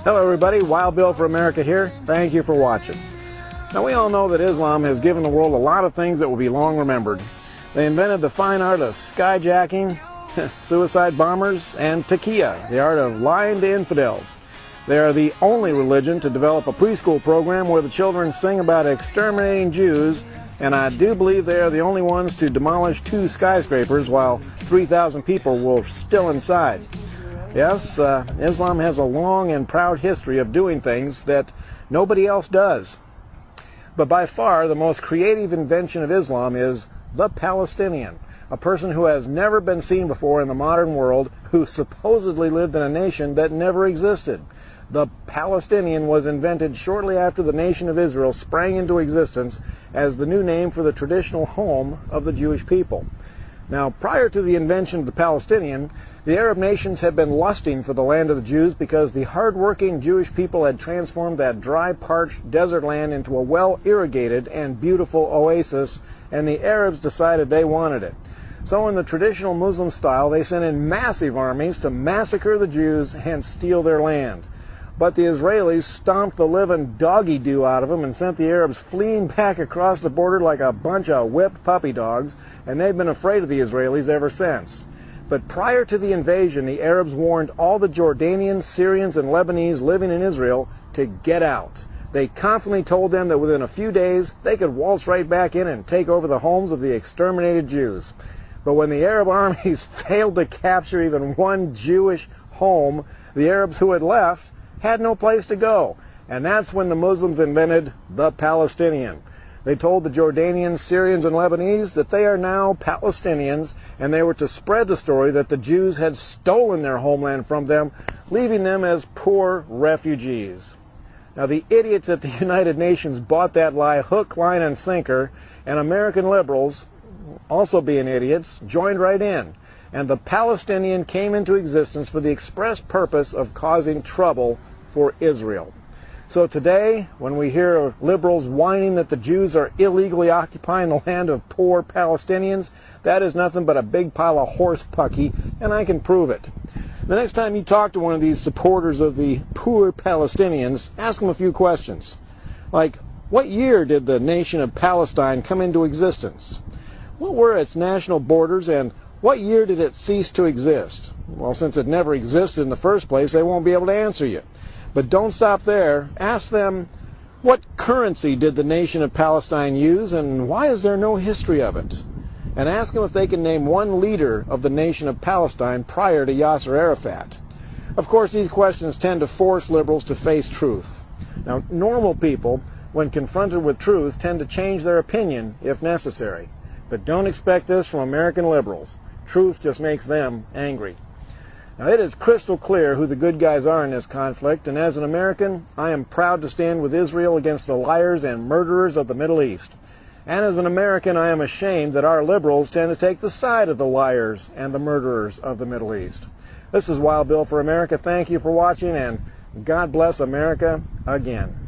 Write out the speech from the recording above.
Hello everybody, Wild Bill for America here. Thank you for watching. Now we all know that Islam has given the world a lot of things that will be long remembered. They invented the fine art of skyjacking, suicide bombers, and taqiyya, the art of lying to infidels. They are the only religion to develop a preschool program where the children sing about exterminating Jews, and I do believe they are the only ones to demolish 2 skyscrapers while 3,000 people were still inside. Yes, Islam has a long and proud history of doing things that nobody else does. But by far the most creative invention of Islam is the Palestinian, a person who has never been seen before in the modern world, who supposedly lived in a nation that never existed. The Palestinian was invented shortly after the nation of Israel sprang into existence as the new name for the traditional home of the Jewish people. Now, prior to the invention of the Palestinian, the Arab nations had been lusting for the land of the Jews because the hard-working Jewish people had transformed that dry, parched desert land into a well-irrigated and beautiful oasis, and the Arabs decided they wanted it. So in the traditional Muslim style, they sent in massive armies to massacre the Jews and steal their land. But the Israelis stomped the living doggy-doo out of them and sent the Arabs fleeing back across the border like a bunch of whipped puppy dogs, and they've been afraid of the Israelis ever since. But prior to the invasion, the Arabs warned all the Jordanians, Syrians, and Lebanese living in Israel to get out. They confidently told them that within a few days they could waltz right back in and take over the homes of the exterminated Jews. But when the Arab armies failed to capture even one Jewish home, the Arabs who had left had no place to go. And that's when the Muslims invented the Palestinian. They told the Jordanians, Syrians, and Lebanese that they are now Palestinians, and they were to spread the story that the Jews had stolen their homeland from them, leaving them as poor refugees. Now, the idiots at the United Nations bought that lie hook, line, and sinker, and American liberals, also being idiots, joined right in. And the Palestinian came into existence for the express purpose of causing trouble for Israel. So today, when we hear liberals whining that the Jews are illegally occupying the land of poor Palestinians, that is nothing but a big pile of horse pucky, and I can prove it. The next time you talk to one of these supporters of the poor Palestinians, ask them a few questions. Like, what year did the nation of Palestine come into existence? What were its national borders, and what year did it cease to exist? Well, since it never existed in the first place, they won't be able to answer you. But don't stop there. Ask them, what currency did the nation of Palestine use, and why is there no history of it? And ask them if they can name one leader of the nation of Palestine prior to Yasser Arafat. Of course, these questions tend to force liberals to face truth. Now, normal people, when confronted with truth, tend to change their opinion if necessary. But don't expect this from American liberals. Truth just makes them angry. Now, it is crystal clear who the good guys are in this conflict, and as an American, I am proud to stand with Israel against the liars and murderers of the Middle East. And as an American, I am ashamed that our liberals tend to take the side of the liars and the murderers of the Middle East. This is Wild Bill for America. Thank you for watching, and God bless America again.